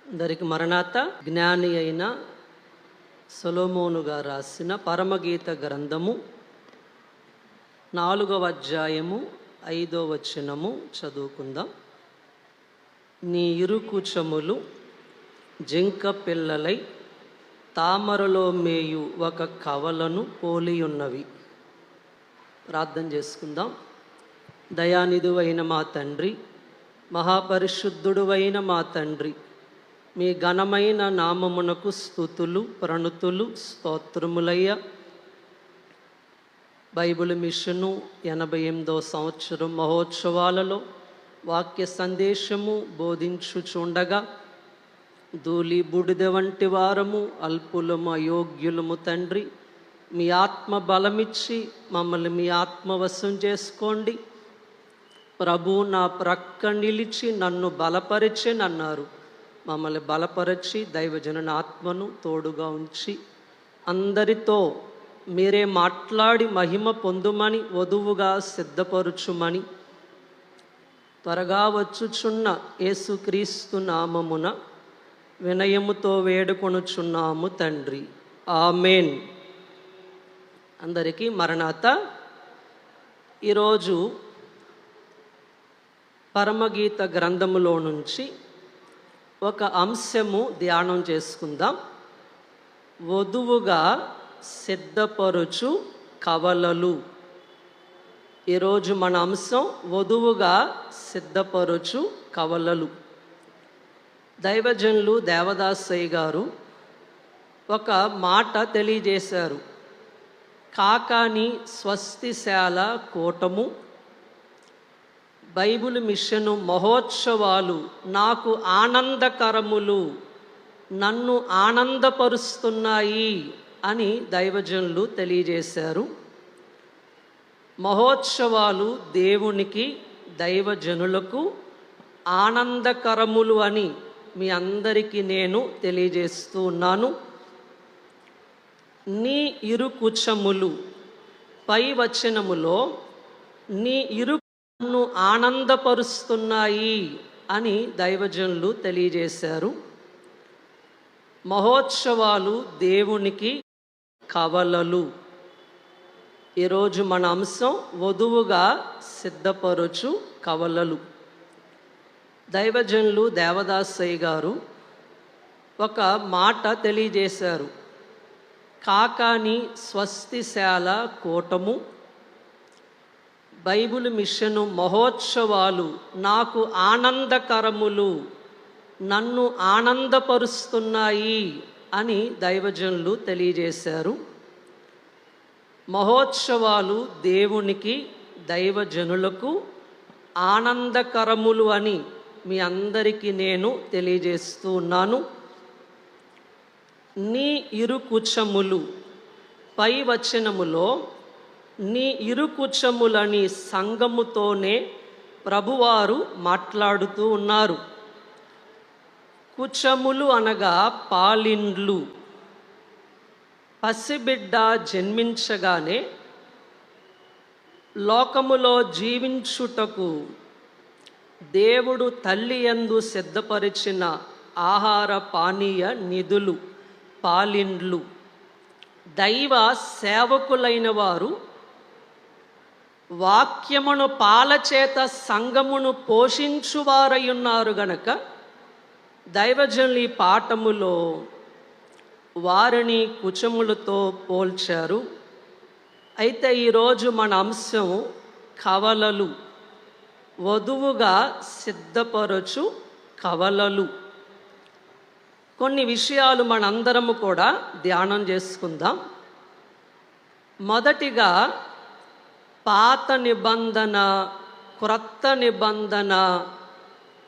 అందరికి మరణాత. జ్ఞాని అయిన సొలొమోను గారు రాసిన పరమగీత గ్రంథము 4వ అధ్యాయము 5వ వచనము చదువుకుందాం. నీ ఇరుకుచములు జింక పిల్లలై తామరలో మేయు ఒక కవలను పోలియున్నవి. ప్రార్థన చేసుకుందాం. దయానిధువైన మా తండ్రి, మహాపరిశుద్ధుడువైన మా తండ్రి, మీ ఘనమైన నామమునకు స్తుతులు ప్రణుతులు స్తోత్రములయ్య. బైబిల్ మిషను 88వ సంవత్సరం మహోత్సవాలలో వాక్య సందేశము బోధించుచుండగా ధూళి బూడిద వంటి వారము, అల్పులము, అయోగ్యులము తండ్రి, మీ ఆత్మ బలమిచ్చి మమ్మల్ని మీ ఆత్మవశం చేసుకోండి. ప్రభు నా ప్రక్క నిలిచి నన్ను బలపరిచెనన్నారు. మమ్మల్ని బలపరచి దైవజనుని ఆత్మను తోడుగా ఉంచి అందరితో మీరే మాట్లాడి మహిమ పొందుమని, వధువుగా సిద్ధపరుచుమని త్వరగా వచ్చుచున్న యేసుక్రీస్తు నామమున వినయముతో వేడుకొనుచున్నాము తండ్రి, ఆమేన్. అందరికీ మరణాత. ఈరోజు పరమగీత గ్రంథములో నుంచి ఒక అంశము ధ్యానం చేసుకుందాం. వధువుగా సిద్ధపరుచు కవలలు. ఈరోజు మన అంశం వధువుగా సిద్ధపరుచు కవలలు. దైవజనులు దేవదాసయ్య గారు ఒక మాట తెలియజేశారు. కాకాని స్వస్తిశాల కూటము బైబిల్ మిషను మహోత్సవాలు నాకు ఆనందకరములు, నన్ను ఆనందపరుస్తున్నాయి అని దైవజనులు తెలియజేశారు. మహోత్సవాలు దేవునికి దైవజనులకు ఆనందకరములు అని మీ అందరికీ నేను తెలియజేస్తూ ఉన్నాను. నీ ఇరుకుచములు, పై వచనములో నీ నన్ను ఆనందపరుస్తున్నాయి అని దైవజనులు తెలియజేశారు. మహోత్సవాలు దేవునికి కవలలు. ఈరోజు మన అంశం వధువుగా సిద్ధపరుచు కవలలు. దైవజనులు దేవదాసయ్య గారు ఒక మాట తెలియజేశారు. కాకాని స్వస్తిశాల కూటము బైబిల్ మిషను మహోత్సవాలు నాకు ఆనందకరములు, నన్ను ఆనందపరుస్తున్నాయి అని దైవజనులు తెలియజేశారు. మహోత్సవాలు దేవునికి దైవజనులకు ఆనందకరములు అని మీ అందరికీ నేను తెలియజేస్తూ ఉన్నాను. నీ ఇరుకుచములు, పై వచనములో నీ ఇరుకుచములని సంఘముతోనే ప్రభువారు మాట్లాడుతూ ఉన్నారు. కుచములు అనగా పాలిండ్లు. పసిబిడ్డ జన్మించగానే లోకములో జీవించుటకు దేవుడు తల్లి యందు సిద్ధపరిచిన ఆహార పానీయ నిధులు పాలిండ్లు. దైవ సేవకులైన వారు వాక్యమును పాలచేత సంఘమును పోషించువారయున్నారు గనక దైవజనులు ఈ పాఠములో వారిని కుచములతో పోల్చారు. అయితే ఈరోజు మన అంశం కవలలు, వధువుగా సిద్ధపరచు కవలలు. కొన్ని విషయాలు మనందరము కూడా ధ్యానం చేసుకుందాం. మొదటిగా పాత నిబంధన, క్రొత్త నిబంధన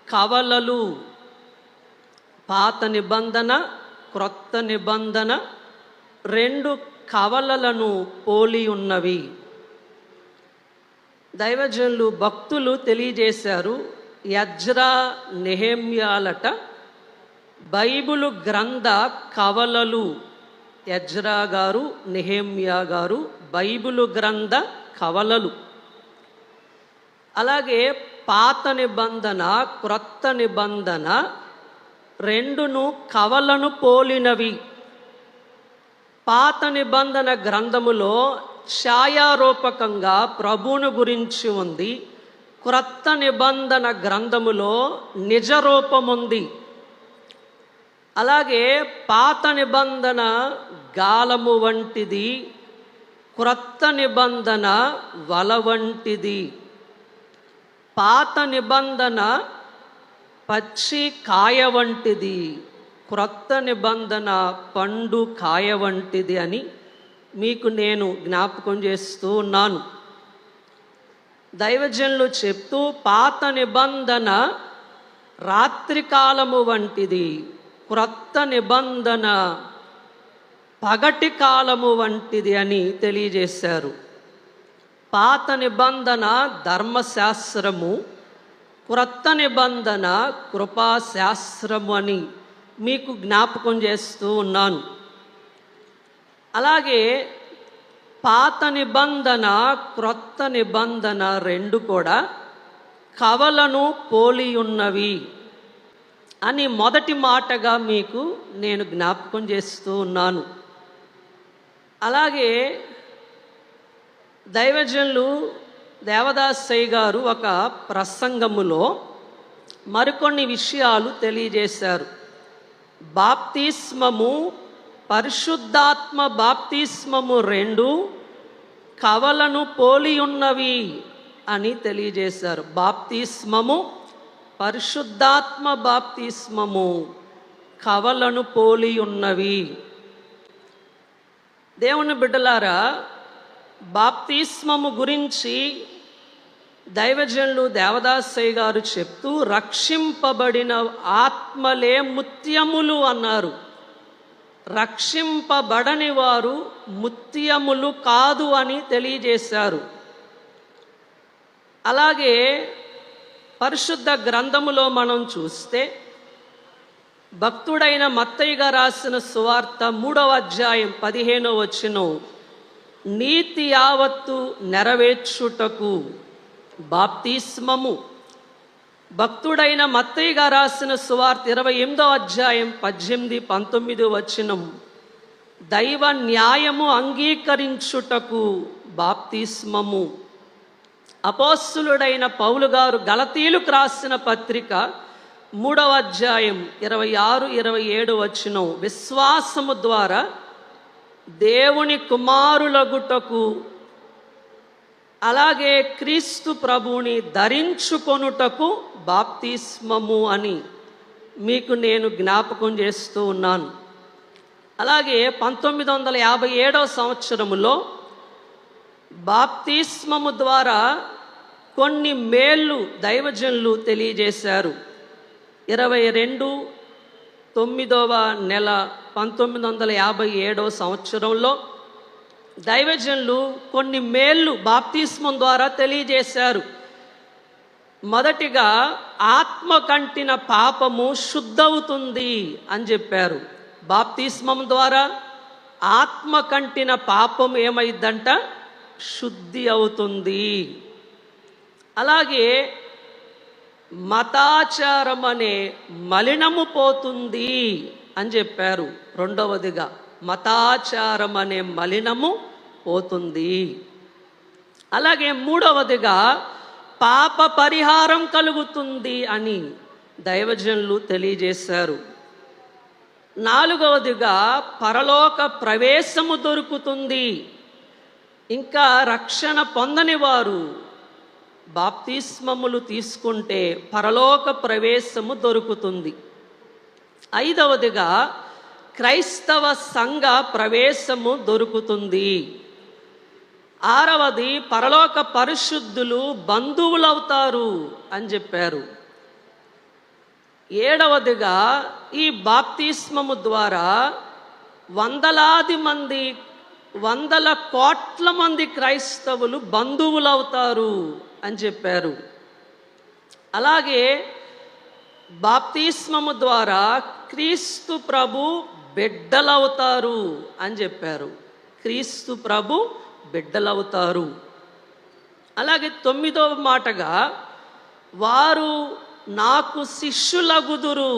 కవలలు. పాత నిబంధన, క్రొత్త నిబంధన రెండు కవలలను పోలి ఉన్నవి. దైవజనులు భక్తులు తెలియజేశారు. ఎజ్రా నెహెమ్యాలట బైబిలు గ్రంథ కవలలు. ఎజ్రా గారు, నెహెమ్యా గారు బైబిలు గ్రంథ కవలలు. అలాగే పాత నిబంధన, క్రొత్త నిబంధన రెండును కవలను పోలినవి. పాత నిబంధన గ్రంథములో ఛాయారూపకంగా ప్రభువును గురించి ఉంది. క్రొత్త నిబంధన గ్రంథములో నిజరూపముంది. అలాగే పాత నిబంధన గాలము వంటిది, క్రొత్త నిబంధన వల వంటిది. పాత నిబంధన పచ్చి కాయ వంటిది, క్రొత్త నిబంధన పండు కాయ వంటిది అని మీకు నేను జ్ఞాపకం చేస్తూ ఉన్నాను. దైవజనులు చెప్తూ పాత నిబంధన రాత్రికాలము వంటిది, క్రొత్త నిబంధన పగటి కాలము వంటిది అని తెలియజేశారు. పాత నిబంధన ధర్మశాస్త్రము, క్రొత్త నిబంధన కృపాశాస్త్రము అని మీకు జ్ఞాపకం చేస్తూ ఉన్నాను. అలాగే పాత నిబంధన క్రొత్త నిబంధన రెండు కూడా కవలను పోలి ఉన్నవి అని మొదటి మాటగా మీకు నేను జ్ఞాపకం చేస్తూ ఉన్నాను. అలాగే దైవజనులు దేవదాసయ్య గారు ఒక ప్రసంగములో మరికొన్ని విషయాలు తెలియజేశారు. బాప్తిస్మము, పరిశుద్ధాత్మ బాప్తిస్మము రెండు కవలను పోలి ఉన్నవి అని తెలియజేశారు. బాప్తిస్మము, పరిశుద్ధాత్మ బాప్తిస్మము కవలను పోలి ఉన్నవి. దేవుని బిడ్డలారా, బాప్తిస్మము గురించి దైవజనులు దేవదాసయ్య గారు చెప్తూ రక్షింపబడిన ఆత్మలే ముత్యములు అన్నారు. రక్షింపబడని వారు ముత్యములు కాదు అని తెలియజేశారు. అలాగే పరిశుద్ధ గ్రంథములో మనం చూస్తే భక్తుడైన మత్తయ్య గారు రాసిన సువార్త 3వ అధ్యాయం 15వ వచనం, నీతి యావత్తు నెరవేర్చుటకు బాప్తిస్మము. భక్తుడైన మత్తయ్య గారు రాసిన సువార్త 28వ అధ్యాయం 18, 19 వచనం, దైవ న్యాయము అంగీకరించుటకు బాప్తిస్మము. అపోస్తులుడైన పౌలు గారు గలతీయులకు రాసిన పత్రిక 3వ అధ్యాయం 26, 27 వచనం, విశ్వాసము ద్వారా దేవుని కుమారులగుటకు, అలాగే క్రీస్తు ప్రభువుని ధరించుకొనుటకు బాప్తిస్మము అని మీకు నేను జ్ఞాపకం చేస్తూ ఉన్నాను. అలాగే 1957వ సంవత్సరములో బాప్తిస్మము ద్వారా కొన్ని మేళ్ళు దైవజనులు తెలియజేశారు. 22/9వ నెల 1957వ సంవత్సరంలో దైవజనులు కొన్ని మేళ్ళు బాప్తిస్మం ద్వారా తెలియజేశారు. మొదటిగా ఆత్మ కంటిన పాపము శుద్ధవుతుంది అని చెప్పారు. బాప్తిస్మం ద్వారా ఆత్మ కంటిన పాపం ఏమైందంట? శుద్ధి అవుతుంది. అలాగే మతాచారం అనే మలినము పోతుంది అని చెప్పారు. రెండవదిగా మతాచారం అనే మలినము పోతుంది. అలాగే మూడవదిగా పాప పరిహారం కలుగుతుంది అని దైవజనులు తెలియజేశారు. నాలుగవదిగా పరలోక ప్రవేశము దొరుకుతుంది. ఇంకా రక్షణ పొందని వారు బాప్తిస్మములు తీసుకుంటే పరలోక ప్రవేశము దొరుకుతుంది. ఐదవదిగా క్రైస్తవ సంఘ ప్రవేశము దొరుకుతుంది. ఆరవది పరలోక పరిశుద్ధులు బంధువులవుతారు అని చెప్పారు. ఏడవదిగా ఈ బాప్తిస్మము ద్వారా వందల కోట్ల మంది క్రైస్తవులు బంధువులవుతారు అని చెప్పారు. అలాగే బాప్తిస్మము ద్వారా క్రీస్తు ప్రభు బిడ్డలవుతారు అని చెప్పారు. క్రీస్తు ప్రభు బిడ్డలవుతారు. అలాగే 9వ మాటగా వారు నాకు శిష్యులగుదురు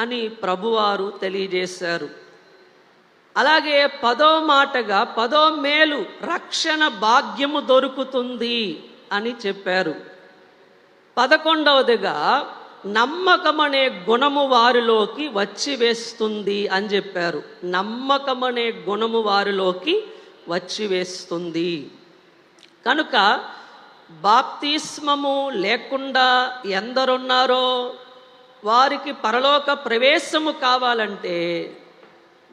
అని ప్రభువారు తెలియజేశారు. అలాగే 10వ మాటగా 10వ మేలు రక్షణ భాగ్యము దొరుకుతుంది అని చెప్పారు. 11వదిగా నమ్మకమనే గుణము వారిలోకి వచ్చి వేస్తుంది అని చెప్పారు. నమ్మకమనే గుణము వారిలోకి వచ్చి వేస్తుంది. కనుక బాప్తిస్మము లేకుండా ఎందరున్నారో వారికి పరలోక ప్రవేశము కావాలంటే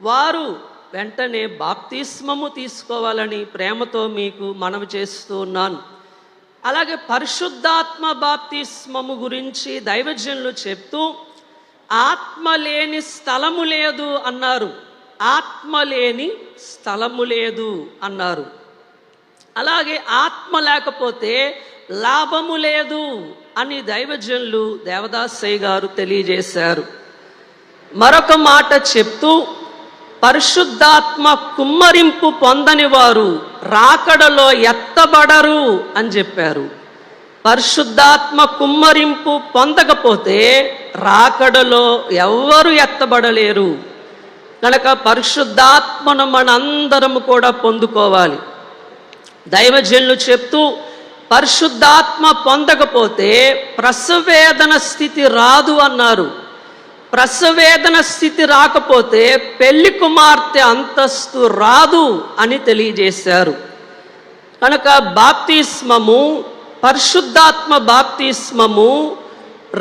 వారు వెంటనే బాప్తిస్మము తీసుకోవాలని ప్రేమతో మీకు మనవి చేస్తూ ఉన్నాను. అలాగే పరిశుద్ధాత్మ బాప్తిస్మము గురించి దైవజనులు చెప్తూ ఆత్మ లేని స్థలము లేదు అన్నారు. ఆత్మ లేని స్థలము లేదు అన్నారు. అలాగే ఆత్మ లేకపోతే లాభము లేదు అని దైవజనులు దేవదాసయ్య గారు తెలియజేశారు. మరొక మాట చెప్తూ పరిశుద్ధాత్మ కుమ్మరింపు పొందని వారు రాకడలో ఎత్తబడరు అని చెప్పారు. పరిశుద్ధాత్మ కుమ్మరింపు పొందకపోతే రాకడలో ఎవ్వరు ఎత్తబడలేరు. కనుక పరిశుద్ధాత్మను మనందరము కూడా పొందుకోవాలి. దైవజనులు చెప్తూ పరిశుద్ధాత్మ పొందకపోతే ప్రసవేదన స్థితి రాదు అన్నారు. ప్రసవేదన స్థితి రాకపోతే పెళ్లి కుమార్తె అంతస్తు రాదు అని తెలియజేశారు. కనుక బాప్తిస్మము పరిశుద్ధాత్మ బాప్తిస్మము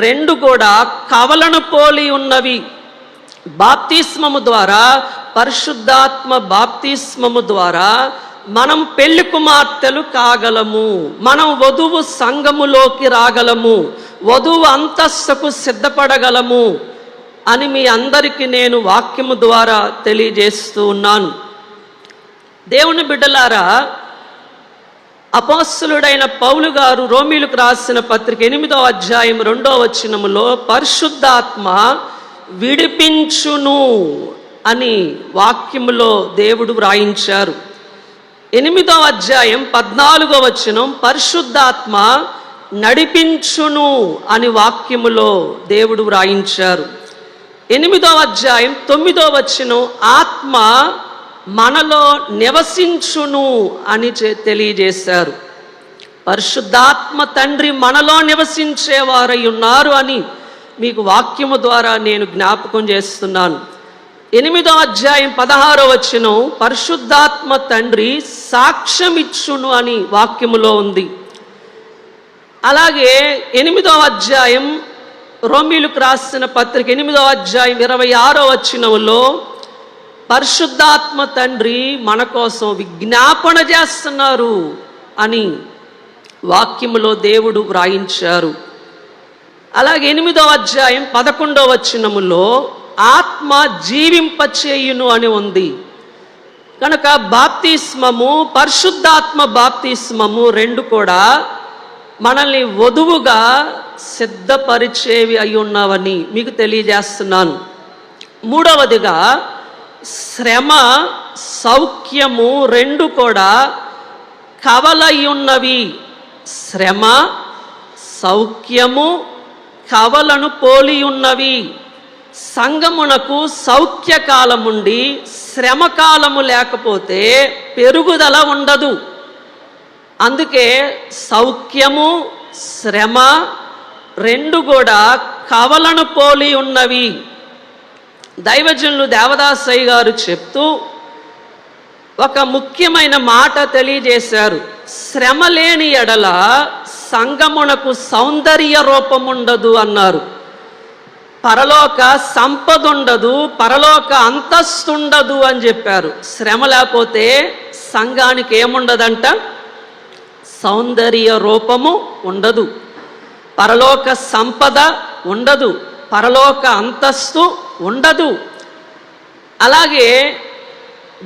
రెండు కూడా కవలను పోలి ఉన్నవి. బాప్తిస్మము ద్వారా పరిశుద్ధాత్మ బాప్తిస్మము ద్వారా మనం పెళ్లి కుమార్తెలు కాగలము. మనం వధువు సంఘములోకి రాగలము. వధువు అంతస్తుకు సిద్ధపడగలము అని మీ అందరికీ నేను వాక్యము ద్వారా తెలియజేస్తూ ఉన్నాను. దేవుని బిడ్డలారా, అపోస్తలుడైన పౌలు గారు రోమీయులకు రాసిన పత్రిక 8వ అధ్యాయం 2వ వచనములో పరిశుద్ధాత్మ విడిపించును అని వాక్యములో దేవుడు వ్రాయించారు. 8వ అధ్యాయం 14వ వచనం పరిశుద్ధాత్మ నడిపించును అని వాక్యములో దేవుడు వ్రాయించారు. 8వ అధ్యాయం 9వ వచనం ఆత్మ మనలో నివసించును అని తెలియజేశారు. పరిశుద్ధాత్మ తండ్రి మనలో నివసించేవారై ఉన్నారు అని మీకు వాక్యము ద్వారా నేను జ్ఞాపకం చేస్తున్నాను. 8వ అధ్యాయం 16వ వచనం పరిశుద్ధాత్మ తండ్రి సాక్ష్యం ఇచ్చును అని వాక్యములో ఉంది. అలాగే 8వ అధ్యాయం రోమీయులకు రాసిన పత్రిక 8వ అధ్యాయం 26వ వచనములో పరిశుద్ధాత్మ తండ్రి మన కోసం విజ్ఞాపన చేస్తున్నారు అని వాక్యములో దేవుడు వ్రాయించారు. అలాగే 8వ అధ్యాయం 11వ వచనములో ఆత్మ జీవింపచేయును అని ఉంది. కనుక బాప్తిస్మము పరిశుద్ధాత్మ బాప్తిస్మము రెండు కూడా మనల్ని వధువుగా సిద్ధపరిచేవి అయి ఉన్నావని మీకు తెలియజేస్తున్నాను. మూడవదిగా శ్రమ సౌఖ్యము రెండు కూడా కవలయున్నవి. శ్రమ సౌఖ్యము కవలను పోలి ఉన్నవి. సంగమునకు సౌఖ్యకాలముండి శ్రమకాలము లేకపోతే పెరుగుదల ఉండదు. అందుకే సౌఖ్యము శ్రమ రెండు కూడా కవలను పోలి ఉన్నవి. దైవజనులు దేవదాసయ్య గారు చెప్తూ ఒక ముఖ్యమైన మాట తెలియజేశారు. శ్రమ లేని ఎడల సంగమునకు సౌందర్య రూపముండదు అన్నారు. పరలోక సంపద ఉండదు, పరలోక అంతస్తుండదు అని చెప్పారు. శ్రమ లేకపోతే సంఘానికి ఏముండదంట? సౌందర్య రూపము ఉండదు, పరలోక సంపద ఉండదు, పరలోక అంతస్తు ఉండదు. అలాగే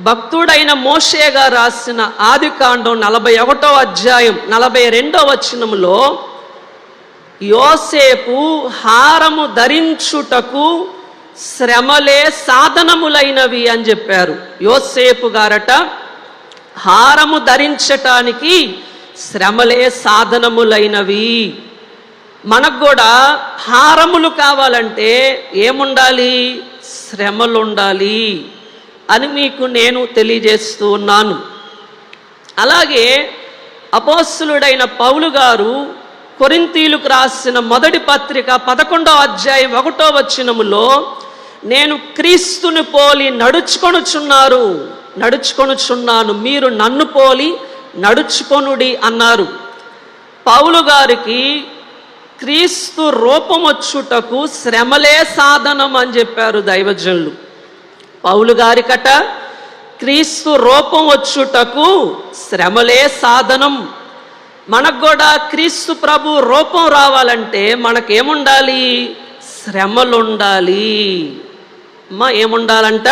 భక్తుడైన మోషే గారు రాసిన ఆదికాండం 41వ అధ్యాయం 42వ వచనములో యోసేపు హారము ధరించుటకు శ్రమలే సాధనములైనవి అని చెప్పారు. యోసేపు గారట హారము ధరించటానికి శ్రమలే సాధనములైనవి మనకు కూడా హారములు కావాలంటే ఏముండాలి? శ్రమలు ఉండాలి అని మీకు నేను తెలియజేస్తూ ఉన్నాను. అలాగే అపోస్తలుడైన పౌలు గారు కొరింథీయులకు రాసిన మొదటి పత్రిక 11వ అధ్యాయం 1వ వచనములో, నేను క్రీస్తుని పోలి నడుచుకొనుచున్నాను, మీరు నన్ను పోలి నడుచుకొనుడి అన్నారు. పౌలు గారికి క్రీస్తు రూపం వచ్చుటకు శ్రమలే సాధనం అని చెప్పారు దైవజనులు. పౌలు గారికట క్రీస్తు రూపం వచ్చుటకు శ్రమలే సాధనం. మనకు కూడా క్రీస్తు ప్రభు రూపం రావాలంటే మనకేముండాలి? శ్రమలుండాలి. ఏముండాలంట?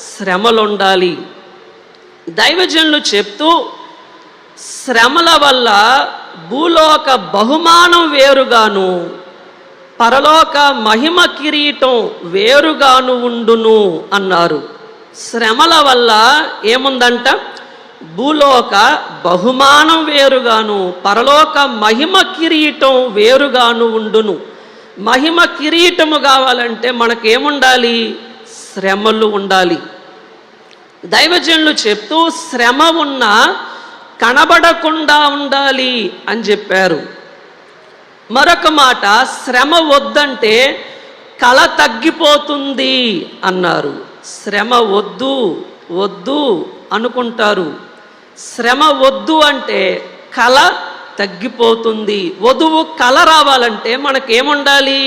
శ్రమలుండాలి. దైవజనులు చెప్తూ, శ్రమల వల్ల భూలోక బహుమానం వేరుగాను పరలోక మహిమ కిరీటం వేరుగాను ఉండును అన్నారు. శ్రమల వల్ల ఏముందంట? భూలోక బహుమానం వేరుగాను పరలోక మహిమ కిరీటం వేరుగాను ఉండును. మహిమ కిరీటము కావాలంటే మనకేముండాలి? శ్రమలు ఉండాలి. దైవజనులు చెప్తూ, శ్రమ ఉన్నా కనబడకుండా ఉండాలి అని చెప్పారు. మరొక మాట, శ్రమ వద్దంటే కళ తగ్గిపోతుంది అన్నారు. శ్రమ వద్దు అనుకుంటారు. శ్రమ వద్దు అంటే కళ తగ్గిపోతుంది. వధువు కళ రావాలంటే మనకేముండాలి?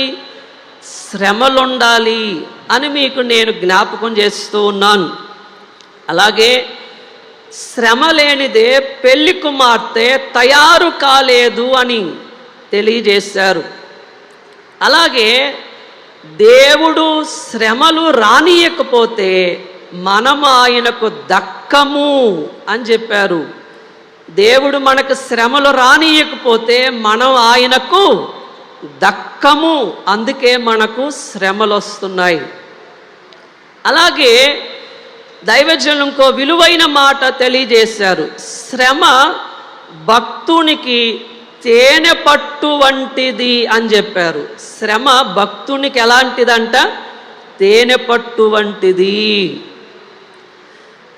శ్రమలుండాలి అని మీకు నేను జ్ఞాపకం చేస్తూ ఉన్నాను. అలాగే శ్రమ లేనిదే పెళ్లి కుమార్తె తయారు కాలేదు అని తెలియజేశారు. అలాగే దేవుడు శ్రమలు రానియకపోతే మనం ఆయనకు దక్కము అని చెప్పారు. దేవుడు మనకు శ్రమలు రానియకపోతే మనం ఆయనకు దక్కము, అందుకే మనకు శ్రమలు వస్తున్నాయి. అలాగే దైవజనులు ఇంకో విలువైన మాట తెలియజేశారు. శ్రమ భక్తునికి తేనె పట్టు వంటిది అని చెప్పారు. శ్రమ భక్తునికి ఎలాంటిదంట? తేనె పట్టు వంటిది.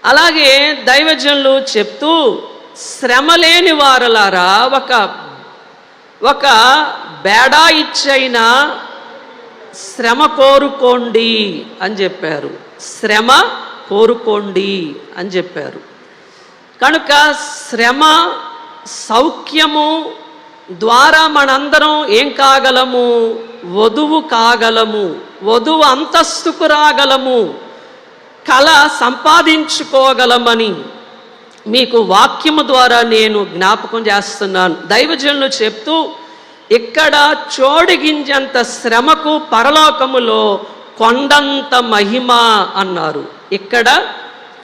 అలాగే దైవజనులు చెప్తూ, శ్రమ లేని వారలారా ఒక బేడా ఇచ్చైన శ్రమ కోరుకోండి అని చెప్పారు. శ్రమ కోరుకోండి అని చెప్పారు. కనుక శ్రమ సౌఖ్యము ద్వారా మనందరం ఏం కాగలము? వధువు కాగలము, వధువు అంతస్తుకు రాగలము, కళ సంపాదించుకోగలమని మీకు వాక్యము ద్వారా నేను జ్ఞాపకం చేస్తున్నాను. దైవజనులు చెప్తూ, ఇక్కడ చోడిగింజంత శ్రమకు పరలోకములో కొండంత మహిమ అన్నారు. ఇక్కడ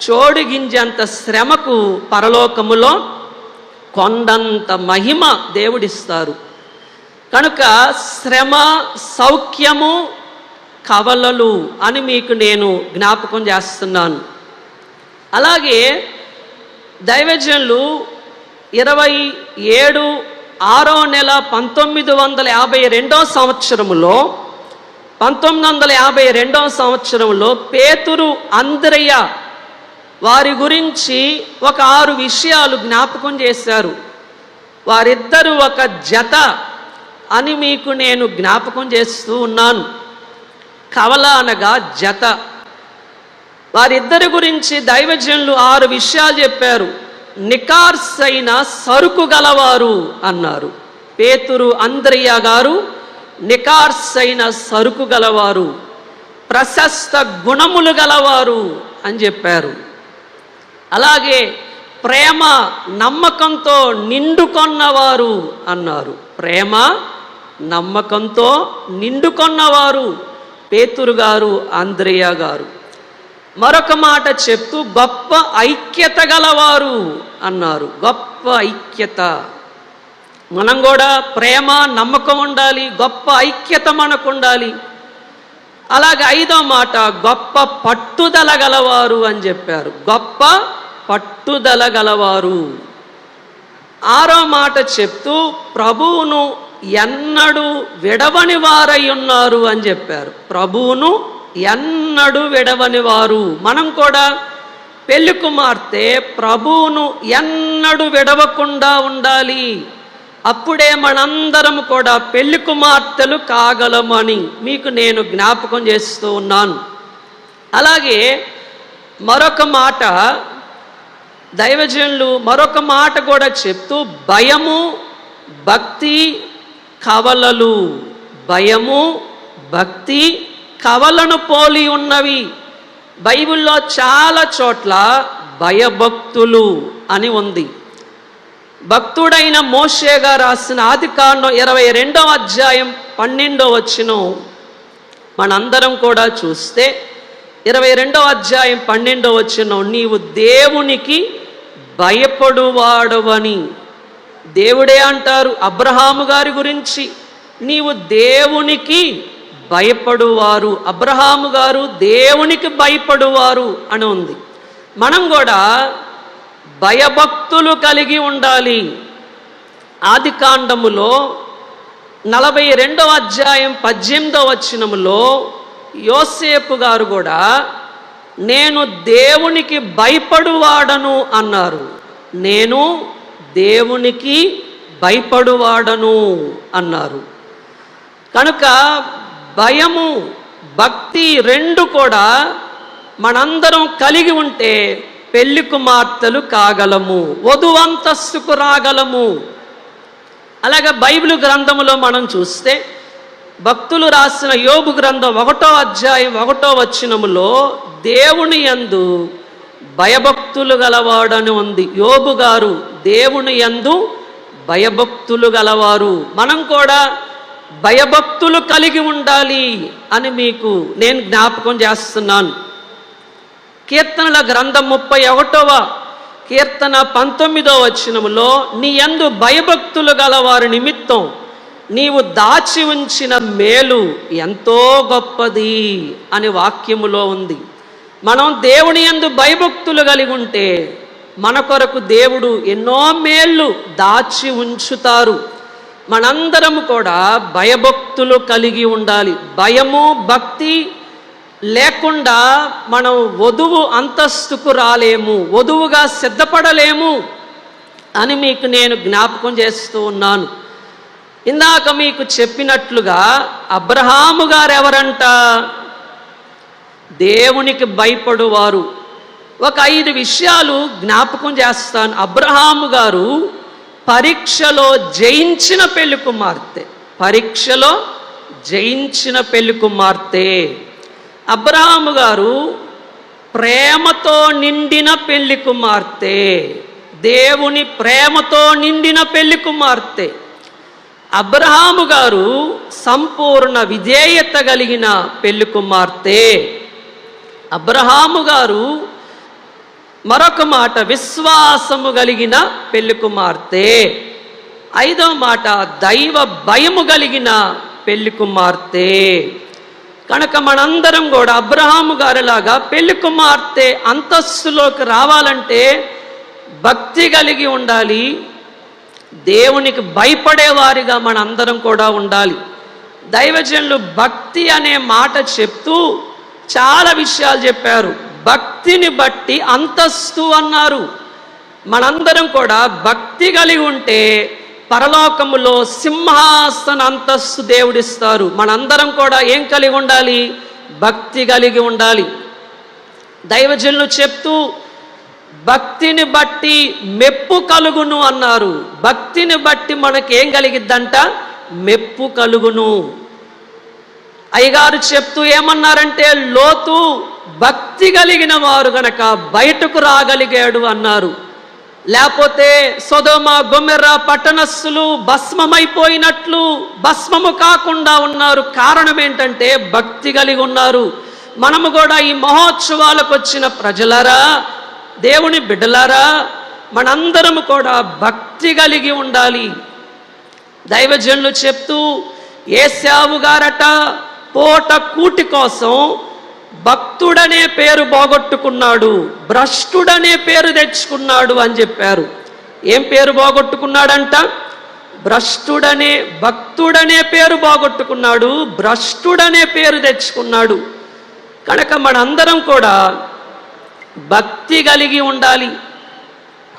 చోడిగింజంత శ్రమకు పరలోకములో కొండంత మహిమ దేవుడిస్తారు. కనుక శ్రమ సౌఖ్యము కవలలు అని మీకు నేను జ్ఞాపకం చేస్తున్నాను. అలాగే దైవజనులు 27/6 నెల 1952 సంవత్సరములో 1952 సంవత్సరంలో పేతురు, అంద్రయ్య వారి గురించి ఒక 6 విషయాలు జ్ఞాపకం చేశారు. వారిద్దరూ ఒక జత అని మీకు నేను జ్ఞాపకం చేస్తూ ఉన్నాను. కవల అనగా జత. వారిద్దరి గురించి దైవజనులు 6 విషయాలు చెప్పారు. నికార్సైన సరుకు గలవారు అన్నారు. పేతురు, అంద్రయ్య గారు నికార్సైన సరుకు గలవారు, ప్రశస్త గుణములు గలవారు అని చెప్పారు. అలాగే ప్రేమ నమ్మకంతో నిండుకొన్నవారు అన్నారు. ప్రేమ నమ్మకంతో నిండుకొన్నవారు పేతురు గారు, అంద్రయ్య గారు. మరొక మాట చెప్తూ గొప్ప ఐక్యత గలవారు అన్నారు. గొప్ప ఐక్యత. మనం కూడా ప్రేమ నమ్మకం ఉండాలి, గొప్ప ఐక్యత మనకు ఉండాలి. అలాగే 5వ మాట గొప్ప పట్టుదల గలవారు అని చెప్పారు. గొప్ప పట్టుదల గలవారు. 6వ మాట చెప్తూ ప్రభువును ఎన్నడూ విడవని వారై ఉన్నారు అని చెప్పారు. ప్రభువును ఎన్నడూ విడవని వారు. మనం కూడా పెళ్లి కుమార్తె ప్రభువును ఎన్నడూ విడవకుండా ఉండాలి. అప్పుడే మనందరం కూడా పెళ్లి కుమార్తెలు కాగలమని మీకు నేను జ్ఞాపకం చేస్తూ ఉన్నాను. అలాగే మరొక మాట దైవజనులు మరొక మాట కూడా చెప్తూ, భయము భక్తి కవలలు, భయము భక్తి కవలను పోలి ఉన్నవి. బైబిల్లో చాలా చోట్ల భయభక్తులు అని ఉంది. భక్తుడైన మోషేగా రాసిన ఆదికాండం 22వ అధ్యాయం 12వ వచనం మనందరం కూడా చూస్తే 22వ అధ్యాయం 12వ వచనం, నీవు దేవునికి భయపడువాడవని. దేవుడే అంటారు అబ్రహాము గారి గురించి, నీవు దేవునికి భయపడువారు. అబ్రహాము గారు దేవునికి భయపడువారు అని ఉంది. మనం కూడా భయభక్తులు కలిగి ఉండాలి. ఆదికాండములో 42వ అధ్యాయం 18వ వచనములో యోసేపు గారు కూడా నేను దేవునికి భయపడువాడను అన్నారు. నేను దేవునికి భయపడువాడను అన్నారు. కనుక భయము భక్తి రెండు కూడా మనందరం కలిగి ఉంటే పెళ్లి కుమార్తెలు కాగలము, వధువు అంతస్తుకు రాగలము. అలాగే బైబిల్ గ్రంథములో మనం చూస్తే భక్తులు రాసిన యోబు గ్రంథం 1వ అధ్యాయం 1వ వచనములో దేవుని యందు భయభక్తులు గలవాడని ఉంది. యోబు గారు దేవుని యందు భయభక్తులు గలవారు. మనం కూడా భయభక్తులు కలిగి ఉండాలి అని మీకు నేను జ్ఞాపకం చేస్తున్నాను. కీర్తనల గ్రంథం 31వ కీర్తన 19వ వచనములో నీ యందు భయభక్తులు గలవారి నిమిత్తం నీవు దాచి ఉంచిన మేలు ఎంతో గొప్పది అని వాక్యములో ఉంది. మనం దేవుని యందు భయభక్తులు కలిగి ఉంటే మన కొరకు దేవుడు ఎన్నో మేళ్ళు దాచి ఉంచుతారు. మనందరం కూడా భయభక్తులు కలిగి ఉండాలి. భయము భక్తి లేకుండా మనం వధువు అంతస్తుకు రాలేము, వధువుగా సిద్ధపడలేము అని మీకు నేను జ్ఞాపకం చేస్తూ ఉన్నాను. ఇందాక మీకు చెప్పినట్లుగా అబ్రహాము గారు ఎవరంట? దేవునికి భయపడువారు. ఒక 5 విషయాలు జ్ఞాపకం చేస్తాను. అబ్రహాము గారు పరీక్షలో జయించిన పెళ్లి కుమార్తె, పరీక్షలో జయించిన పెళ్లి కుమార్తె. అబ్రహాము గారు ప్రేమతో నిండిన పెళ్లి కుమార్తె, దేవుని ప్రేమతో నిండిన పెళ్లి కుమార్తె. అబ్రహాము గారు సంపూర్ణ విధేయత కలిగిన పెళ్లి కుమార్తె. అబ్రహాము గారు మరొక మాట విశ్వాసము కలిగిన పెళ్లి కుమార్తె. 5వ మాట దైవ భయము కలిగిన పెళ్లి కుమార్తె. కనుక మనందరం కూడా అబ్రహాము గారిలాగా పెళ్లి కుమార్తె అంతస్తులోకి రావాలంటే భక్తి కలిగి ఉండాలి, దేవునికి భయపడేవారిగా మనందరం కూడా ఉండాలి. దైవజనులు భక్తి అనే మాట చెప్తూ చాలా విషయాలు చెప్పారు. భక్తిని బట్టి అంతస్తు అన్నారు. మనందరం కూడా భక్తి కలిగి ఉంటే పరలోకములో సింహాసన అంతస్తు దేవుడిస్తారు. మనందరం కూడా ఏం కలిగి ఉండాలి? భక్తి కలిగి ఉండాలి. దైవజనులు చెప్తూ భక్తిని బట్టి మెప్పు కలుగును అన్నారు. భక్తిని బట్టి మనకేం కలిగిద్దంట? మెప్పు కలుగును. అయ్యగారు చెప్తూ ఏమన్నారంటే లోతు భక్తి కలిగిన వారు గనక బయటకు రాగలిగాడు అన్నారు. లేకపోతే సొదొమ గొమొర్రా పట్టణస్థులు భస్మమైపోయినట్లు భస్మము కాకుండా ఉన్నారు. కారణం ఏంటంటే భక్తి కలిగి ఉన్నారు. మనము కూడా ఈ మహోత్సవాలకు వచ్చిన ప్రజలారా, దేవుని బిడ్డలారా, మనందరం కూడా భక్తి కలిగి ఉండాలి. దైవజనులు చెప్తూ ఏశావు గారట పూట కూటి కోసం భక్తుడనే పేరు పోగొట్టుకున్నాడు, భ్రష్టుడనే పేరు తెచ్చుకున్నాడు అని చెప్పారు. ఏం పేరు పోగొట్టుకున్నాడంట? భ్రష్టుడనే భక్తుడనే పేరు పోగొట్టుకున్నాడు, భ్రష్టుడనే పేరు తెచ్చుకున్నాడు. కనుక మనందరం కూడా భక్తి కలిగి ఉండాలి.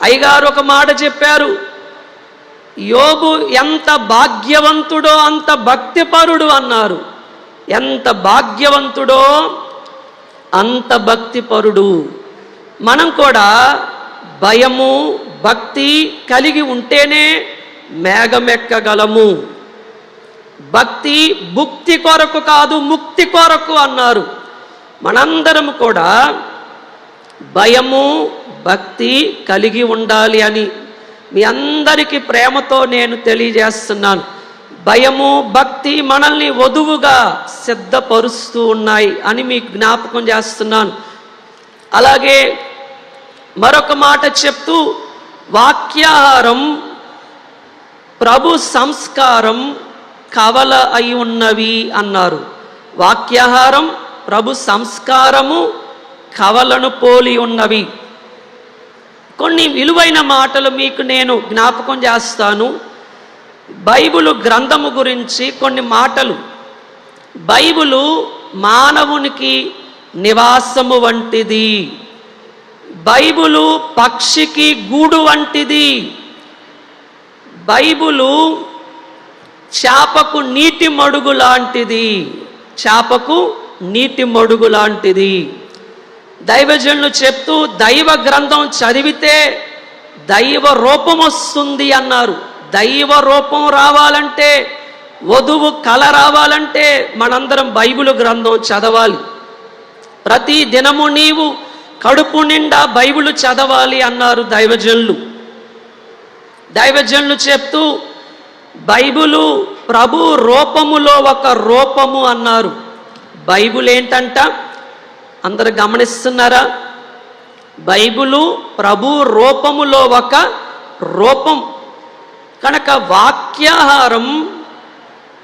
అయ్యగారు ఒక మాట చెప్పారు, యోబు ఎంత భాగ్యవంతుడో అంత భక్తిపరుడు అన్నారు. ఎంత భాగ్యవంతుడో అంత భక్తిపరుడు. మనం కూడా భయము భక్తి కలిగి ఉంటేనే మేఘమెక్కగలము. భక్తి భుక్తి కొరకు కాదు, ముక్తి కొరకు అన్నారు. మనందరం కూడా భయము భక్తి కలిగి ఉండాలి అని మీ అందరికీ ప్రేమతో నేను తెలియజేస్తున్నాను. భయము భక్తి మనల్ని వధువుగా సిద్ధపరుస్తూ ఉన్నాయి అని మీకు జ్ఞాపకం చేస్తున్నాను. అలాగే మరొక మాట చెప్తూ, వాక్యాహారం ప్రభు సంస్కారం కవల అయి ఉన్నవి అన్నారు. వాక్యాహారం ప్రభు సంస్కారము కవలను పోలి ఉన్నవి. కొన్ని విలువైన మాటలు మీకు నేను జ్ఞాపకం చేస్తాను. బైబిలు గ్రంథము గురించి కొన్ని మాటలు. బైబిలు మానవునికి నివాసము వంటిది. బైబిలు పక్షికి గూడు వంటిది. బైబిలు చేపకు నీటి మడుగు లాంటిది. చేపకు నీటి మడుగు లాంటిది. దైవజనులు చెప్తూ, దైవ గ్రంథం చదివితే దైవ రూపం వస్తుంది అన్నారు. దైవ రూపం రావాలంటే, వధువు కళ రావాలంటే మనందరం బైబిల్ గ్రంథం చదవాలి. ప్రతి దినము నీవు కడుపు నిండా బైబిల్ చదవాలి అన్నారు దైవజనులు. దైవజనులు చెప్తూ, బైబిలు ప్రభు రూపములో ఒక రూపము అన్నారు. బైబిల్ ఏంటంట? అందరు గమనిస్తున్నారా? బైబిలు ప్రభు రూపములో ఒక రూపం. కనుక వాక్యాహారం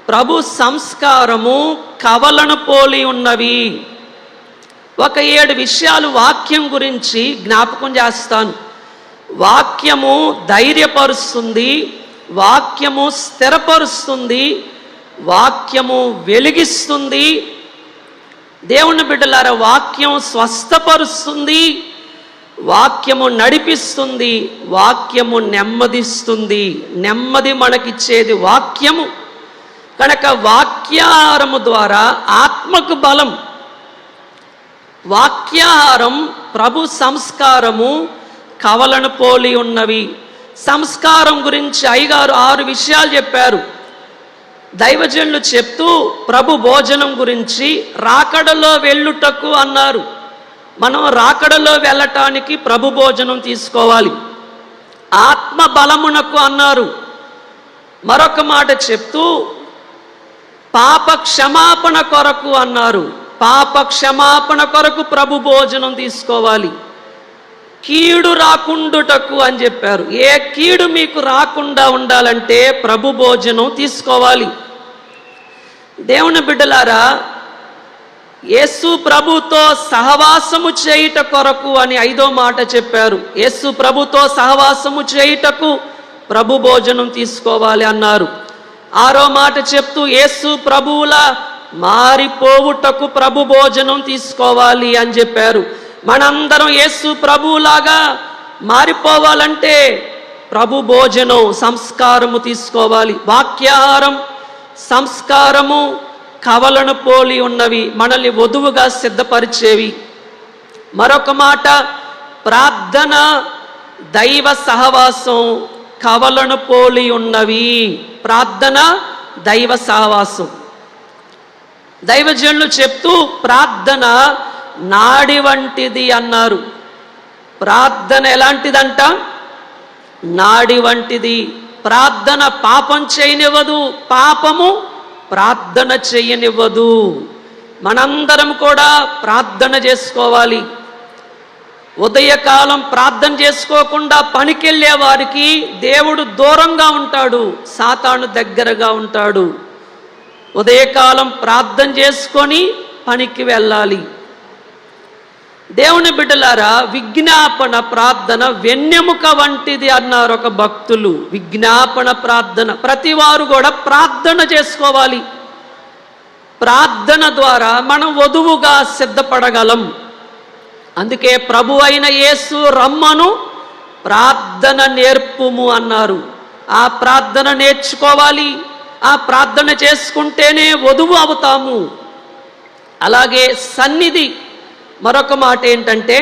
ప్రభు సంస్కారము కవలను పోలి ఉన్నవి. ఒక 7 విషయాలు వాక్యం గురించి జ్ఞాపకం చేస్తాను. వాక్యము ధైర్యపరుస్తుంది, వాక్యము స్థిరపరుస్తుంది, వాక్యము వెలిగిస్తుంది. దేవుని బిడ్డలారా, వాక్యం స్వస్థపరుస్తుంది, వాక్యము నడిపిస్తుంది, వాక్యము నెమ్మదిస్తుంది. నెమ్మది మనకిచ్చేది వాక్యము. కనుక వాక్యాహారము ద్వారా ఆత్మకు బలం. వాక్యాహారం ప్రభు సంస్కారము కవలను పోలి ఉన్నవి. సంస్కారం గురించి అయ్యగారు 6 విషయాలు చెప్పారు. దైవజనులు చెప్తూ ప్రభు భోజనం గురించి రాకడలో వెళ్ళుటకు అన్నారు. మనం రాకడలో వెళ్ళటానికి ప్రభు భోజనం తీసుకోవాలి. ఆత్మ బలమునకు అన్నారు. మరొక మాట చెప్తూ పాప క్షమాపణ కొరకు అన్నారు. పాప క్షమాపణ కొరకు ప్రభు భోజనం తీసుకోవాలి. కీడు రాకుండుటకు అని చెప్పారు. ఏ కీడు మీకు రాకుండా ఉండాలంటే ప్రభు భోజనం తీసుకోవాలి. దేవుని బిడ్డలారా, యేసు ప్రభుతో సహవాసము చేయుట కొరకు అని 5వ మాట చెప్పారు. యేసు ప్రభుతో సహవాసము చేయుటకు ప్రభు భోజనం తీసుకోవాలి అన్నారు. 6వ మాట చెప్తూ యేసు ప్రభువులా మారిపోవుటకు ప్రభు భోజనం తీసుకోవాలి అని చెప్పారు. మనందరం యేసు ప్రభువులాగా మారిపోవాలంటే ప్రభు భోజనం సంస్కారము తీసుకోవాలి. వాక్యాహారం సంస్కారము కవలను పోలి ఉన్నవి, మనల్ని వధువుగా సిద్ధపరిచేవి. మరొక మాట, ప్రార్థన దైవ సహవాసం కవలను పోలి ఉన్నవి. ప్రార్థన దైవ సహవాసం. దైవజనులు చెప్తూ ప్రార్థన నాడి వంటిది అన్నారు. ప్రార్థన ఎలాంటిదంట? నాడి వంటిది. ప్రార్థన పాపం చేయనివ్వదు, పాపము ప్రార్థన చేయనివ్వదు. మనందరం కూడా ప్రార్థన చేసుకోవాలి. ఉదయకాలం ప్రార్థన చేసుకోకుండా పనికెళ్ళే వారికి దేవుడు దూరంగా ఉంటాడు, సాతాను దగ్గరగా ఉంటాడు. ఉదయకాలం ప్రార్థన చేసుకొని పనికి వెళ్ళాలి. దేవుని బిడ్డలారా, విజ్ఞాపన ప్రార్థన వెన్నెముక వంటిది అన్నారు ఒక భక్తులు. విజ్ఞాపన ప్రార్థన, ప్రతి వారు కూడా ప్రార్థన చేసుకోవాలి. ప్రార్థన ద్వారా మనం వధువుగా సిద్ధపడగలం. అందుకే ప్రభు అయిన యేసు రమ్మను ప్రార్థన నేర్పుము అన్నారు. ఆ ప్రార్థన నేర్చుకోవాలి. ఆ ప్రార్థన చేసుకుంటేనే వధువు అవుతాము. అలాగే సన్నిధి, మరొక మాట ఏంటంటే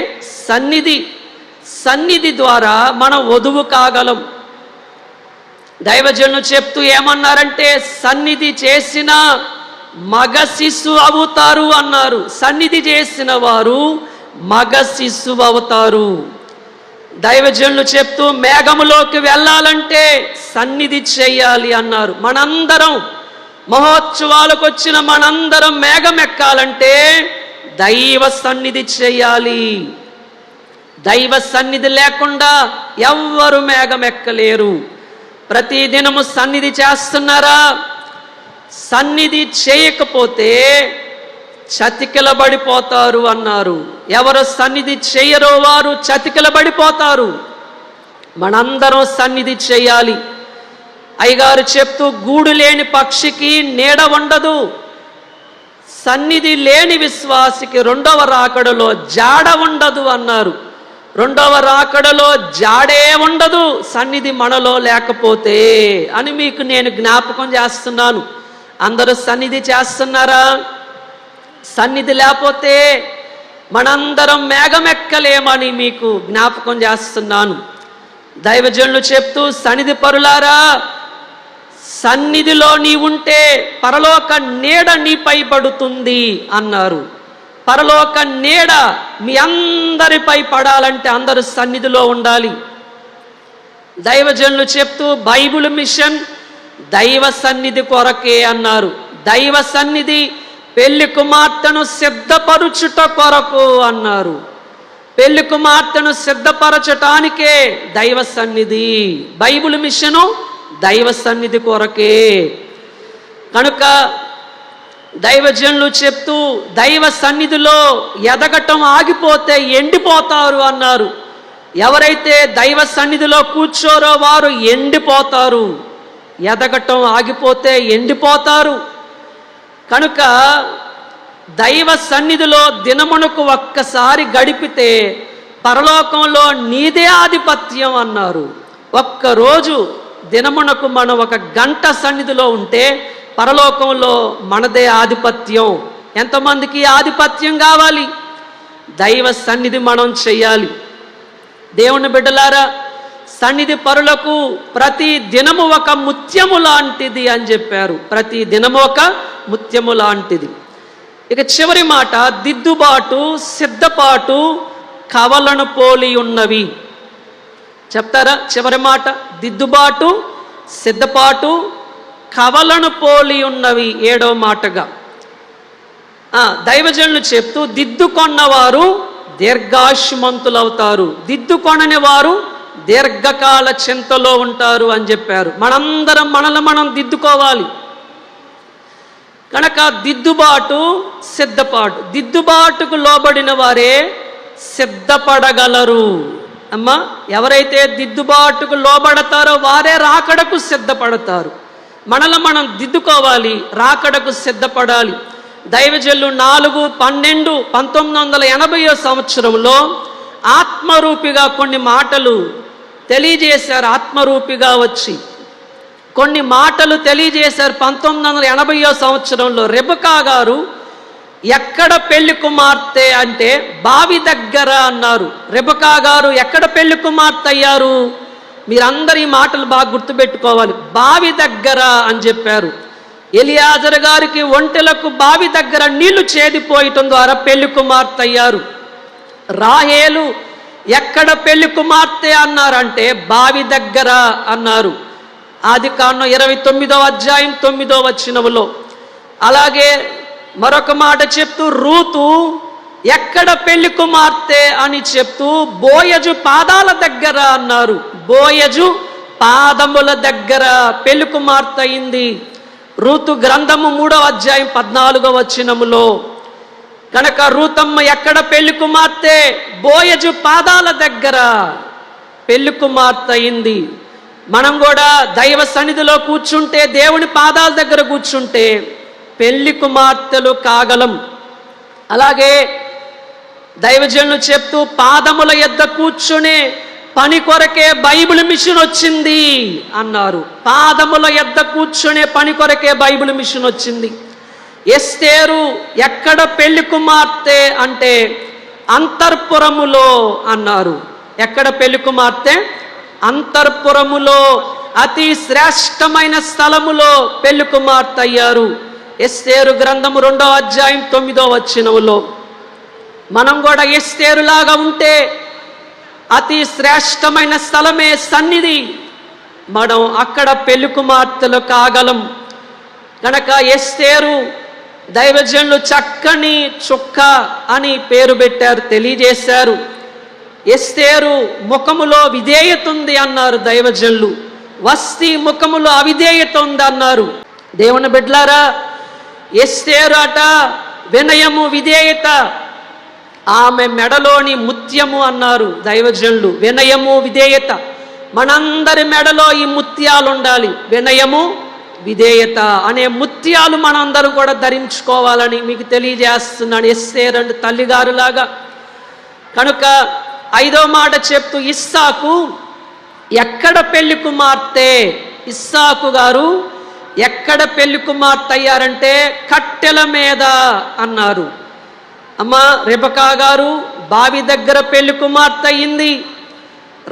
సన్నిధి ద్వారా మనం వధువు కాగలం. దైవజనులు చెప్తూ ఏమన్నారంటే, సన్నిధి చేసిన మగ శిశువు అవుతారు అన్నారు. సన్నిధి చేసిన వారు మగ శిశువు అవుతారు. దైవజనులు చెప్తూ మేఘములోకి వెళ్ళాలంటే సన్నిధి చేయాలి అన్నారు. మనందరం మహోత్సవాలకు వచ్చిన మనందరం మేఘం ఎక్కాలంటే దైవ సన్నిధి చేయాలి. దైవ సన్నిధి లేకుండా ఎవ్వరు మేఘం ఎక్కలేరు. ప్రతిదినము సన్నిధి చేస్తున్నారా? సన్నిధి చేయకపోతే చతికిలబడిపోతారు అన్నారు. ఎవరు సన్నిధి చేయరో వారు చతికిలబడిపోతారు. మనందరం సన్నిధి చేయాలి. అయ్యగారు చెప్తూ, గూడు లేని పక్షికి నీడ ఉండదు, సన్నిధి లేని విశ్వాసికి రెండవ రాకడలో జాడ ఉండదు అన్నారు. రెండవ రాకడలో జాడే ఉండదు సన్నిధి మనలో లేకపోతే అని మీకు నేను జ్ఞాపకం చేస్తున్నాను. అందరూ సన్నిధి చేస్తున్నారా? సన్నిధి లేకపోతే మనందరం మేఘమెక్కలేమని మీకు జ్ఞాపకం చేస్తున్నాను. దైవజనులు చెప్తూ, సన్నిధి పరులారా, సన్నిధిలో నీ ఉంటే పరలోక నీడ నీపై పడుతుంది అన్నారు. పరలోక నీడ మీ అందరిపై పడాలంటే అందరూ సన్నిధిలో ఉండాలి. దైవజనులు చెప్తూ, బైబిల్ మిషన్ దైవ సన్నిధి కొరకే అన్నారు. దైవ సన్నిధి పెళ్లి కుమార్తెను సిద్ధపరుచుట కొరకు అన్నారు. పెళ్లి కుమార్తెను సిద్ధపరచటానికే దైవ సన్నిధి. బైబిల్ మిషను దైవ సన్నిధి కొరకే. కనుక దైవజనులు చెప్తూ, దైవ సన్నిధిలో ఎదగటం ఆగిపోతే ఎండిపోతారు అన్నారు. ఎవరైతే దైవ సన్నిధిలో కూర్చోరో వారు ఎండిపోతారు. ఎదగటం ఆగిపోతే ఎండిపోతారు. కనుక దైవ సన్నిధిలో దినమునకు ఒక్కసారి గడిపితే పరలోకంలో నీదే ఆధిపత్యం అన్నారు. ఒక్కరోజు దినమునకు మనం 1 గంట సన్నిధిలో ఉంటే పరలోకంలో మనదే ఆధిపత్యం. ఎంతమందికి ఆధిపత్యం కావాలి? దైవ సన్నిధి మనం చెయ్యాలి. దేవుని బిడ్డలారా, సన్నిధి పరులకు ప్రతి దినము ఒక ముత్యము లాంటిది అని చెప్పారు. ప్రతి దినము ఒక ముత్యము లాంటిది. ఇక చివరి మాట, దిద్దుబాటు, సిద్ధపాటు కవలను పోలి ఉన్నవి. చెప్తారా? చివరి మాట, దిద్దుబాటు, సిద్ధపాటు కవలను పోలి ఉన్నవి. 7వ మాటగా దైవజనులు చెప్తూ, దిద్దుకొన్నవారు దీర్ఘాయుష్మంతులవుతారు, దిద్దుకొనని వారు దీర్ఘకాల చింతలో ఉంటారు అని చెప్పారు. మనందరం మనల్ని మనం దిద్దుకోవాలి. కనుక దిద్దుబాటు, సిద్ధపాటు. దిద్దుబాటుకు లోబడిన వారే సిద్ధపడగలరు. అమ్మా, ఎవరైతే దిద్దుబాటుకు లోబడతారో వారే రాకడకు సిద్ధపడతారు. మనల్ని మనం దిద్దుకోవాలి, రాకడకు సిద్ధపడాలి. దైవజనులు 4/12/1980 సంవత్సరంలో ఆత్మరూపిగా కొన్ని మాటలు తెలియజేశారు. ఆత్మరూపిగా వచ్చి కొన్ని మాటలు తెలియజేశారు. 1980 సంవత్సరంలో రెబెకా గారు ఎక్కడ పెళ్లి కుమార్తె అంటే బావి దగ్గర అన్నారు. రెబెకా గారు ఎక్కడ పెళ్లి కుమార్తె అయ్యారు? మీరందరూ ఈ మాటలు బాగా గుర్తుపెట్టుకోవాలి. బావి దగ్గర అని చెప్పారు. ఎలియాజరు గారికి ఒంటెలకు బావి దగ్గర నీళ్లు చేదిపోయటం ద్వారా పెళ్లి కుమార్తె అయ్యారు. రాహేలు ఎక్కడ పెళ్లి కుమార్తె అన్నారంటే బావి దగ్గర అన్నారు. ఆదికాండం 29వ అధ్యాయం 9వ వచనములో. అలాగే మరొక మాట చెప్తూ, రూతు ఎక్కడ పెళ్లి కుమార్తె అని చెప్తూ బోయజు పాదాల దగ్గర అన్నారు. బోయజు పాదముల దగ్గర పెళ్లి కుమార్తె అయింది. రూతు గ్రంథము 3వ అధ్యాయం 14వ వచనములో. కనుక రూతమ్మ ఎక్కడ పెళ్లి కుమార్తె? బోయజు పాదాల దగ్గర పెళ్లి కుమార్తె అయింది. మనం కూడా దైవ సన్నిధిలో కూర్చుంటే, దేవుని పాదాల దగ్గర కూర్చుంటే పెళ్లి కుమార్తెలు కాగలం. అలాగే దైవజనులు చెప్తూ, పాదముల యొద్ద కూర్చునే పని కొరకే బైబిల్ మిషన్ వచ్చింది అన్నారు. పాదముల యొద్ద కూర్చునే పని కొరకే బైబిల్ మిషన్ వచ్చింది. ఎస్తేరు ఎక్కడ పెళ్లి కుమార్తె అంటే అంతర్పురములో అన్నారు. ఎక్కడ పెళ్లి కుమార్తె? అంతర్పురములో, అతి శ్రేష్టమైన స్థలములో పెళ్లి కుమార్తె అయ్యారు. ఎస్తేరు గ్రంథము 2వ అధ్యాయం 9వ వచనములో మనం కూడా ఎస్తేరులాగా ఉంటే అతి శ్రేష్టమైన స్థలమే సన్నిధి, మనం అక్కడ పెళ్లి కుమార్తెలు కాగలం. కనుక ఎస్తేరు దైవజనులు చక్కని చుక్క అని పేరు పెట్టారు, తెలియజేశారు. ఎస్తేరు ముఖములో విధేయత ఉంది అన్నారు దైవజనులు. వస్తి ముఖములో అవిధేయత ఉంది అన్నారు. దేవుని బిడ్డలారా, ఎస్తేరు అట వినయము, విధేయత ఆమె మెడలోని ముత్యము అన్నారు దైవజనులు. వినయము, విధేయత, మనందరి మెడలో ఈ ముత్యాలు ఉండాలి. వినయము, విధేయత అనే ముత్యాలు మనందరం కూడా ధరించుకోవాలని మీకు తెలియజేస్తున్నాను. ఎస్తేరు అంటే తల్లిగారులాగా. కనుక 5వ మాట చెప్తూ, ఇస్సాకు ఎక్కడ పెళ్లి కుమార్తె? ఇస్సాకు గారు ఎక్కడ పెళ్లి కుమార్తె అయ్యారంటే కట్టెల మీద అన్నారు. అమ్మ రెబకా గారు బావి దగ్గర పెళ్లి కుమార్తె అయింది.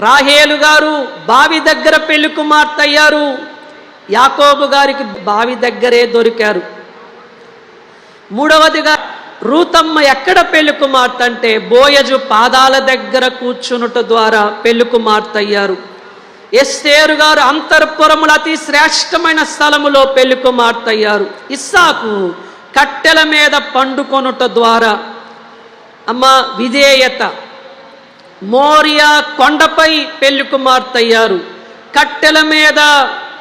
రాహేలు గారు బావి దగ్గర పెళ్లి కుమార్తె అయ్యారు. యాకోబు గారికి బావి దగ్గరే దొరికారు. 3వదిగా రూతమ్మ ఎక్కడ పెళ్లి కుమార్తె అంటే బోయజు పాదాల దగ్గర కూర్చునుట ద్వారా పెళ్లి కుమార్తె అయ్యారు. ఎస్తేరు గారు అంతర్పురముల అతి శ్రేష్టమైన స్థలములో పెళ్లి కుమార్తె అయ్యారు. ఇస్సాకు కట్టెల మీద పండుకొనుట ద్వారా అమ్మ విధేయత. మోరియా కొండపై పెళ్లి కుమార్తె అయ్యారు. కట్టెల మీద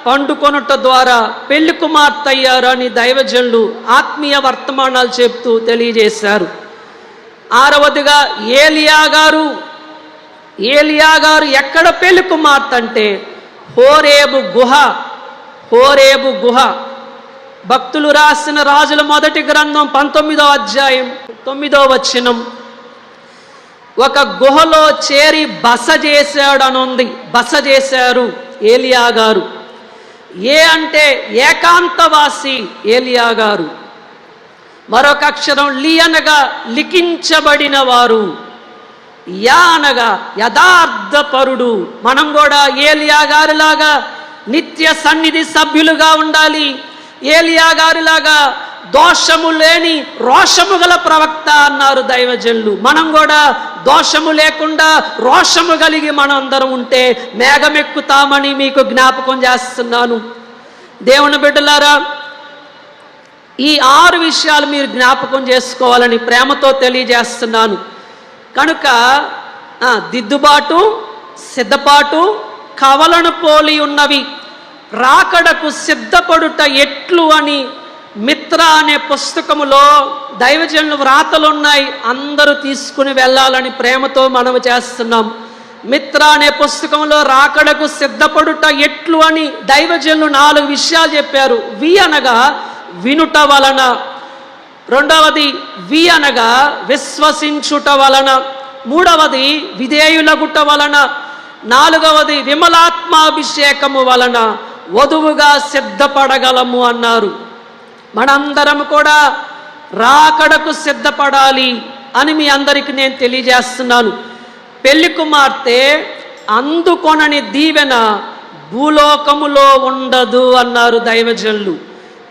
పండుకొనుట ద్వారా పెళ్లి కుమార్తె అయ్యారు అని దైవజనులు ఆత్మీయ వర్తమానాలు చెప్తూ తెలియజేశారు. 6వదిగా ఏలియా గారు ఎక్కడ పెళ్లి కుమార్తె అంటే హోరేబు గుహ. భక్తులు రాసిన రాజుల మొదటి గ్రంథం 19వ అధ్యాయం 9వ వచనం, ఒక గుహలో చేరి బస చేశాడు అని ఉంది. బస చేశారు ఏలియా గారు. అంటే ఏకాంతవాసి ఏలియా గారు. మరొక అక్షరం లి అనగా లిఖించబడిన వారు, యా అనగా యథార్థపరుడు. మనం కూడా ఏలియా గారిలాగా నిత్య సన్నిధి సభ్యులుగా ఉండాలి. ఏలియా గారిలాగా దోషము లేని రోషము గల ప్రవక్త అన్నారు దైవజనులు. మనం కూడా దోషము లేకుండా రోషము కలిగి మనం అందరం ఉంటే మేఘమెక్కుతామని మీకు జ్ఞాపకం చేస్తున్నాను. దేవుని బిడ్డలారా, ఈ 6 విషయాలు మీరు జ్ఞాపకం చేసుకోవాలని ప్రేమతో తెలియజేస్తున్నాను. కనుక దిద్దుబాటు, సిద్ధపాటు, కవలను పోలి ఉన్నవి, రాకడకు సిద్ధపడుట ఎట్లు అని మిత్ర అనే పుస్తకములో దైవజనులు వ్రాతలున్నాయి. అందరూ తీసుకుని వెళ్ళాలని ప్రేమతో మనవి చేస్తున్నాం. మిత్ర అనే పుస్తకంలో రాకడకు సిద్ధపడుట ఎట్లు అని దైవజనులు 4 విషయాలు చెప్పారు. వి అనగా వినుట వలన, 2వది వి అనగా విశ్వసించుట వలన, 3వది విధేయులగుట వలన, 4వది విమలాత్మాభిషేకము వలన వధువుగా సిద్ధపడగలము అన్నారు. మనందరం కూడా రాకడకు సిద్ధపడాలి అని మీ అందరికీ నేను తెలియజేస్తున్నాను. పెళ్లి కుమార్తె అందుకొనని దీవెన భూలోకములో ఉండదు అన్నారు దైవజనులు.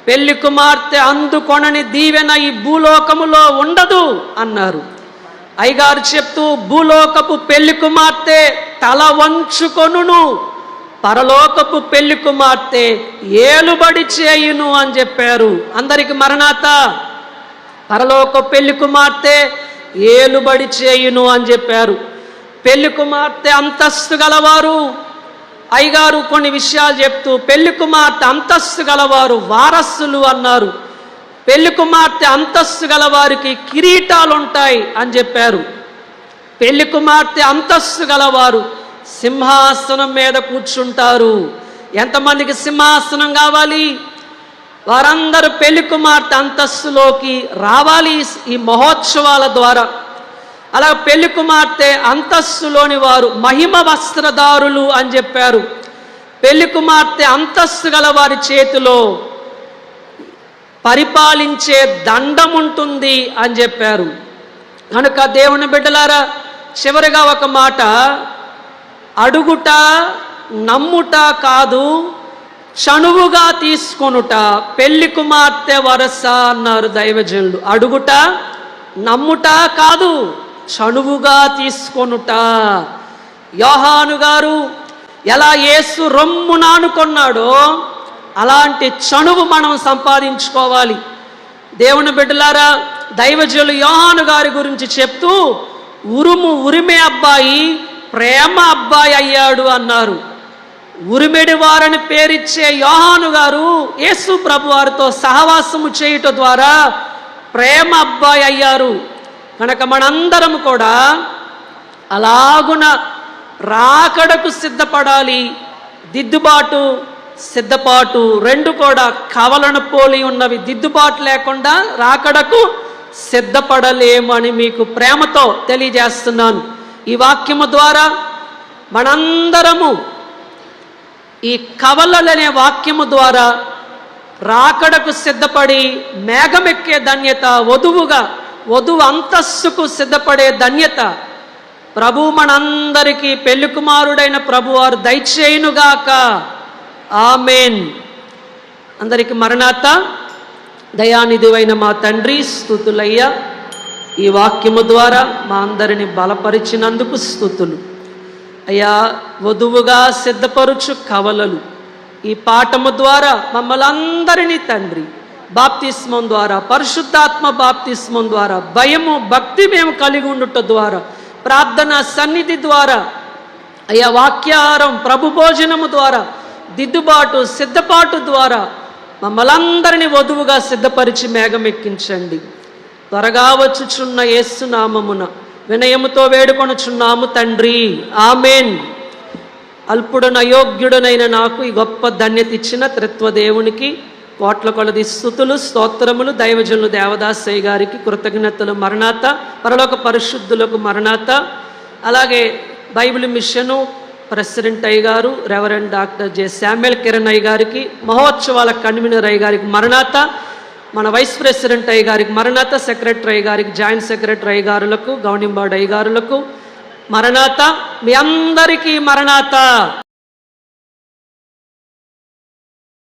పెళ్లి కుమార్తె అందుకొనని దీవెన ఈ భూలోకములో ఉండదు అన్నారు. అయ్యగారు చెప్తూ, భూలోకపు పెళ్లి కుమార్తె తల వంచుకొనును, పరలోకపు పెళ్లి కుమార్తె ఏలుబడి చేయును అని చెప్పారు. అందరికి మరణాత. పరలోకపు పెళ్లి కుమార్తె ఏలుబడి చేయును అని చెప్పారు. పెళ్లి కుమార్తె అంతస్తు గలవారు. అయ్యగారు కొన్ని విషయాలు చెప్తూ పెళ్లి కుమార్తె అంతస్తు గలవారు వారసులు అన్నారు. పెళ్లి కుమార్తె అంతస్తు గల వారికి కిరీటాలు ఉంటాయి అని చెప్పారు. పెళ్లి కుమార్తె అంతస్తు గలవారు సింహాసనం మీద కూర్చుంటారు. ఎంతమందికి సింహాసనం కావాలి? వారందరూ పెళ్లి కుమార్తె అంతస్తులోకి రావాలి ఈ మహోత్సవాల ద్వారా. అలా పెళ్లి కుమార్తె అంతస్తులోని వారు మహిమ వస్త్రదారులు అని చెప్పారు. పెళ్లి కుమార్తె అంతస్తు గల వారి చేతిలో పరిపాలించే దండం ఉంటుంది అని చెప్పారు. కనుక దేవుని బిడ్డలారా, చివరిగా ఒక మాట, అడుగుట నమ్ముట కాదు, చనువుగా తీసుకొనుట పెళ్లి కుమార్తె వరస అన్నారు దైవజనులు. అడుగుట నమ్ముట కాదు, చనువుగా తీసుకొనుట. యోహాను గారు ఎలా యేసు రొమ్మున ఆనుకున్నాడో అలాంటి చనువు మనం సంపాదించుకోవాలి. దేవుని బిడ్డలారా, దైవజనులు యోహాను గారి గురించి చెప్తూ ఉరిమే అబ్బాయి ప్రేమ అబ్బాయి అయ్యాడు అన్నారు. ఉరిమెడి వారని పేరిచ్చే యోహాను గారు యేసు ప్రభు వారితో సహవాసము చేయుట ద్వారా ప్రేమ అబ్బాయి అయ్యారు. కనుక మనందరం కూడా అలాగున రాకడకు సిద్ధపడాలి. దిద్దుబాటు సిద్ధపాటు రెండు కూడా కవలను పోలి ఉన్నవి. దిద్దుబాటు లేకుండా రాకడకు సిద్ధపడలేమని మీకు ప్రేమతో తెలియజేస్తున్నాను. ఈ వాక్యము ద్వారా మనందరము ఈ కవలలనే వాక్యము ద్వారా రాకడకు సిద్ధపడి మేఘమెక్కే ధన్యత, వధువు అంతస్తుకు సిద్ధపడే ధన్యత ప్రభు మనందరికీ పెళ్లి కుమారుడైన ప్రభువారు దయచేయునుగాక. ఆమేన్. అందరికి మరణాత. దయానిధివైన మా తండ్రి, స్తుతులయ్యా. ఈ వాక్యము ద్వారా మా అందరిని బలపరిచినందుకు స్తుతులు అయ్యా. వధువుగా సిద్ధపరుచు కవలలు ఈ పాఠము ద్వారా మమ్మల్ని అందరినీ తండ్రి బాప్తిస్మం ద్వారా, పరిశుద్ధాత్మ బాప్తిస్మం ద్వారా, భయము భక్తి మేము కలిగి ఉండుట ద్వారా, ప్రార్థన సన్నిధి ద్వారా అయ్యా, వాక్యాహారం ప్రభు భోజనము ద్వారా, దిద్దుబాటు సిద్ధపాటు ద్వారా మమ్మల్ని అందరినీ వధువుగా సిద్ధపరిచి మేఘమెక్కించండి. త్వరగా వచ్చుచున్న యేసు నామమున వినయముతో వేడుకొనుచున్నాము తండ్రి. ఆమేన్. అల్పుడున అయోగ్యుడునైన నాకు ఈ గొప్ప ధన్యత ఇచ్చిన త్రిత్వదేవునికి కోట్ల కొలది స్తుతులు, స్తోత్రములు. దైవజనులు దేవదాసయ్య గారికి కృతజ్ఞతలు. మరణాత. పరలోక పరిశుద్ధులకు మరణాత. అలాగే బైబిల్ మిషను ప్రెసిడెంట్ అయ్య గారు, reverend doctor J Samuel Kiran అయ్య గారికి, మహోత్సవాల కన్వీనర్ అయ్య గారికి మరణాత. మన వైస్ ప్రెసిడెంట్ అయ్య గారికి మరణాత. సెక్రటరీ అయ్య గారికి, జాయింట్ సెక్రటరీ అయ్య గారులకు, గవర్నింగ్ బోర్డు అయ్య గారులకు మరణాత. మీ అందరికీ మరణాత.